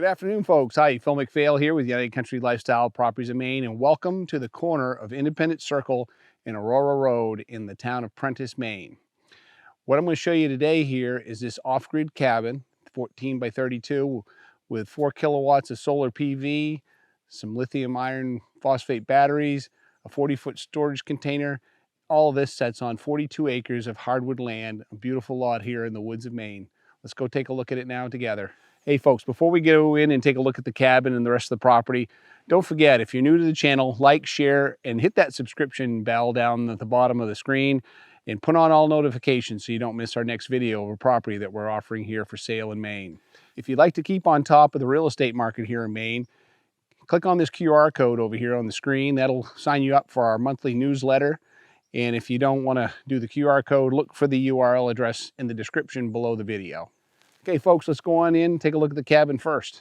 Good afternoon, folks. Hi, Phil McPhail here with United Country Lifestyle Properties in Maine, and welcome to the corner of Independent Circle and Aurora Road in the town of Prentice, Maine. What I'm going to show you today here is this off-grid cabin, 14 by 32, with 4 kilowatts of solar PV, some lithium iron phosphate batteries, a 40-foot storage container. All of this sets on 42 acres of hardwood land, a beautiful lot here in the woods of Maine. Let's go take a look at it now together. Hey folks, before we go in and take a look at the cabin and the rest of the property, don't forget, if you're new to the channel, like, share, and hit that subscription bell down at the bottom of the screen, and put on all notifications so you don't miss our next video of a property that we're offering here for sale in Maine. If you'd like to keep on top of the real estate market here in Maine, click on this QR code over here on the screen. That'll sign you up for our monthly newsletter. And if you don't want to do the QR code, look for the URL address in the description below the video. Okay, folks, let's go on in and take a look at the cabin first.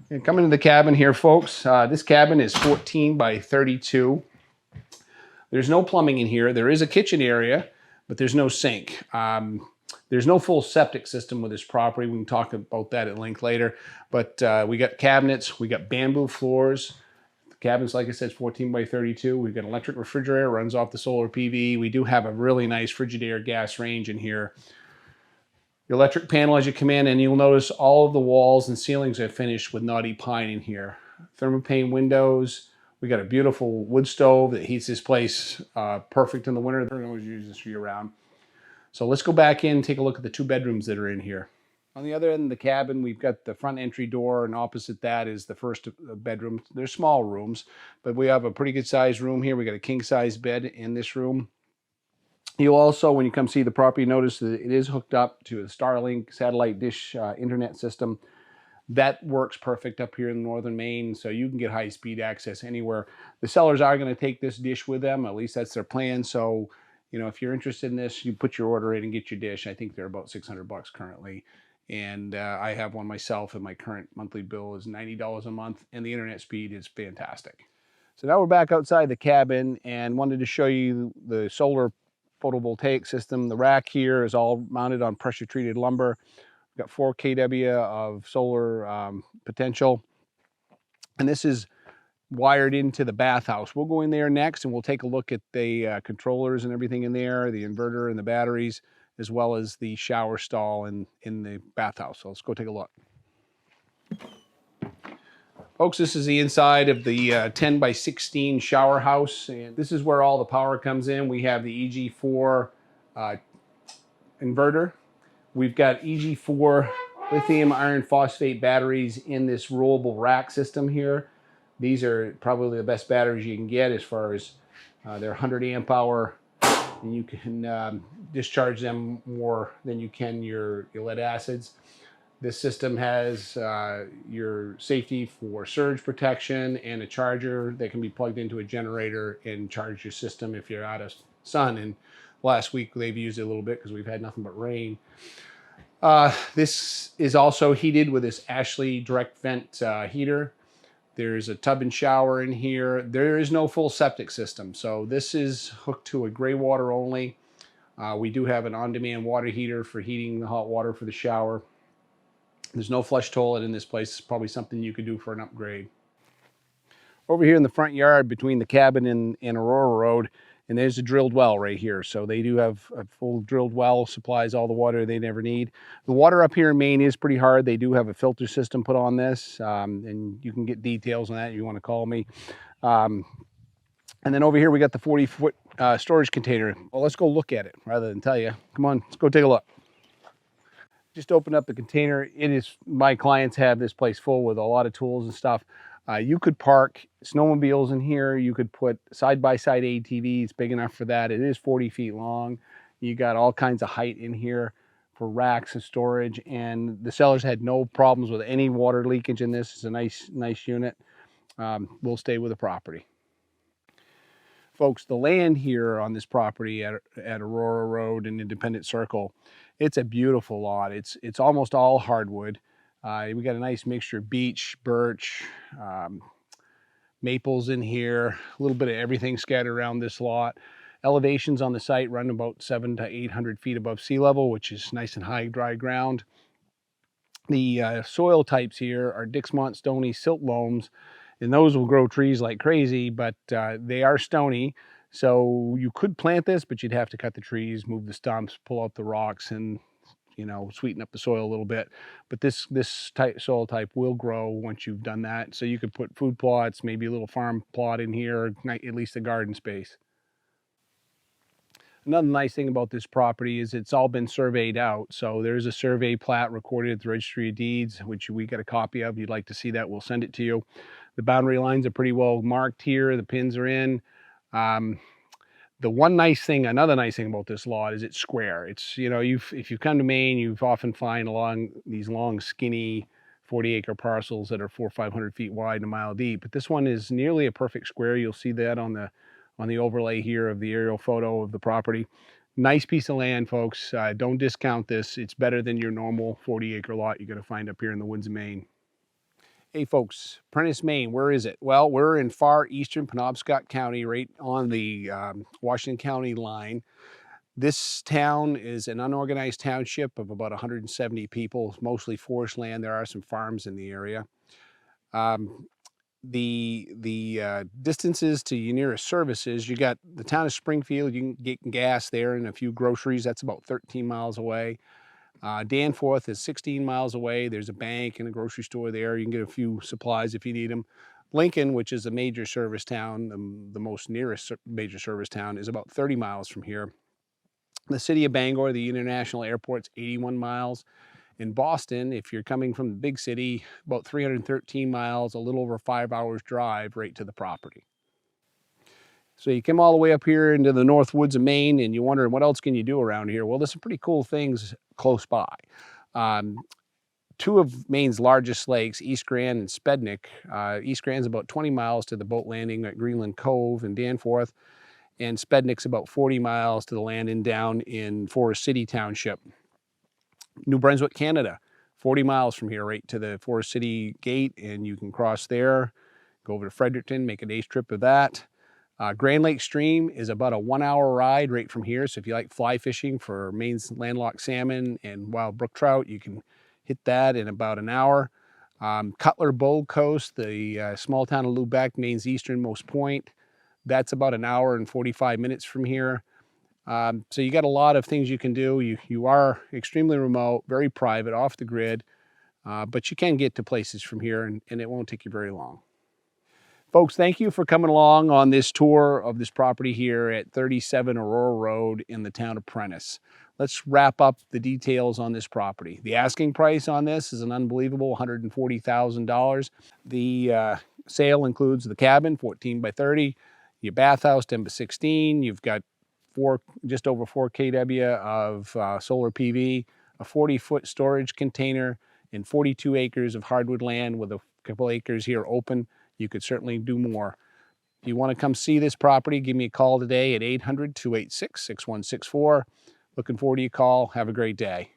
And coming to the cabin here, folks, this cabin is 14 by 32. There's no plumbing in here. There is a kitchen area, but there's no sink. There's no full septic system with this property. We can talk about that at length later. But we got cabinets, we got bamboo floors. The cabin's, like I said, is 14 by 32. We've got an electric refrigerator, runs off the solar PV. We do have a really nice Frigidaire gas range in here. The electric panel as you come in, and you'll notice all of the walls and ceilings are finished with knotty pine in here. Thermopane windows. We got a beautiful wood stove that heats this place perfect in the winter. They're always use this year round. So let's go back in and take a look at the 2 bedrooms that are in here. On the other end of the cabin, we've got the front entry door, and opposite that is the first bedroom. They're small rooms, but we have a pretty good sized room here. We got a king size bed in this room. You'll also, when you come see the property, notice that it is hooked up to a Starlink satellite dish internet system. That works perfect up here in northern Maine, so you can get high-speed access anywhere. The sellers are going to take this dish with them, at least that's their plan. So, you know, if you're interested in this, you put your order in and get your dish. I think they're about $600 currently. And I have one myself, and my current monthly bill is $90 a month, and the internet speed is fantastic. So now we're back outside the cabin and wanted to show you the solar photovoltaic system. The rack here is all mounted on pressure treated lumber. We've got 4 kW of solar potential, and this is wired into the bathhouse. We'll go in there next and we'll take a look at the controllers and everything in there, the inverter and the batteries, as well as the shower stall in the bathhouse. So let's go take a look. Folks, this is the inside of the 10 by 16 shower house, and this is where all the power comes in. We have the EG4 inverter. We've got EG4 lithium iron phosphate batteries in this rollable rack system here. These are probably the best batteries you can get as far as they're 100 amp hour, and you can discharge them more than you can your lead acids. This system has your safety for surge protection and a charger that can be plugged into a generator and charge your system if you're out of sun. And last week they've used it a little bit because we've had nothing but rain. This is also heated with this Ashley direct vent heater. There's a tub and shower in here. There is no full septic system, so this is hooked to a gray water only. We do have an on-demand water heater for heating the hot water for the shower. There's no flush toilet in this place. It's probably something you could do for an upgrade. Over here in the front yard between the cabin and Aurora Road, and there's a drilled well right here. So they do have a full drilled well, supplies all the water they never need. The water up here in Maine is pretty hard. They do have a filter system put on this, and you can get details on that if you want to call me. And then over here we got the 40-foot storage container. Well, let's go look at it rather than tell you. Come on, let's go take a look. Just open up the container. It is, my clients have this place full with a lot of tools and stuff. You could park snowmobiles in here. You could put side-by-side ATVs, big enough for that. It is 40 feet long. You got all kinds of height in here for racks and storage, and the sellers had no problems with any water leakage in this. It's a nice unit. We'll stay with the property. Folks, the land here on this property at Aurora Road and Independent Circle, it's a beautiful lot. It's almost all hardwood. We got a nice mixture of beech, birch, maples in here, a little bit of everything scattered around this lot. Elevations on the site run about 700 to 800 feet above sea level, which is nice and high, dry ground. The soil types here are Dixmont, stony, silt loams, and those will grow trees like crazy, but they are stony. So you could plant this, but you'd have to cut the trees, move the stumps, pull out the rocks, and sweeten up the soil a little bit. But this soil type will grow once you've done that. So you could put food plots, maybe a little farm plot in here, or at least a garden space. Another nice thing about this property is it's all been surveyed out. So there's a survey plat recorded at the Registry of Deeds, which we got a copy of. If you'd like to see that, we'll send it to you. The boundary lines are pretty well marked here. The pins are in. Another nice thing about this lot is it's square. It's, if you come to Maine, you've often find along these long, skinny 40-acre parcels that are 400 or 500 feet wide and a mile deep. But this one is nearly a perfect square. You'll see that on the overlay here of the aerial photo of the property. Nice piece of land, folks. Don't discount this. It's better than your normal 40-acre lot you're going to find up here in the woods of Maine. Hey folks, Prentice, Maine, where is it? Well, we're in far eastern Penobscot County, right on the Washington County line. This town is an unorganized township of about 170 people, mostly forest land. There are some farms in the area. The distances to your nearest services, you got the town of Springfield. You can get gas there and a few groceries. That's about 13 miles away. Danforth is 16 miles away. There's a bank and a grocery store there. You can get a few supplies if you need them. Lincoln, which is a major service town, the most nearest major service town, is about 30 miles from here. The city of Bangor, the international airport's 81 miles. In Boston, if you're coming from the big city, about 313 miles, a little over 5 hours drive right to the property. So you come all the way up here into the north woods of Maine and you wonder what else can you do around here? Well, there's some pretty cool things close by. Two of Maine's largest lakes, East Grand and Spednick. East Grand's about 20 miles to the boat landing at Greenland Cove in Danforth, and Spednick's about 40 miles to the landing down in Forest City Township. New Brunswick, Canada, 40 miles from here right to the Forest City gate, and you can cross there, go over to Fredericton, make a day's trip of that. Grand Lake Stream is about a 1 hour ride right from here. So if you like fly fishing for Maine's landlocked salmon and wild brook trout, you can hit that in about an hour. Cutler Bow Coast, the small town of Lubec, Maine's easternmost point, that's about an hour and 45 minutes from here. So you got a lot of things you can do. You are extremely remote, very private, off the grid, but you can get to places from here and it won't take you very long. Folks, thank you for coming along on this tour of this property here at 37 Aurora Road in the town of Prentice. Let's wrap up the details on this property. The asking price on this is an unbelievable $140,000. The sale includes the cabin, 14 by 30, your bathhouse, 10 by 16. You've got just over 4 kW of solar PV, a 40-foot storage container, and 42 acres of hardwood land with a couple acres here open. You could certainly do more. If you want to come see this property, give me a call today at 800-286-6164. Looking forward to your call. Have a great day.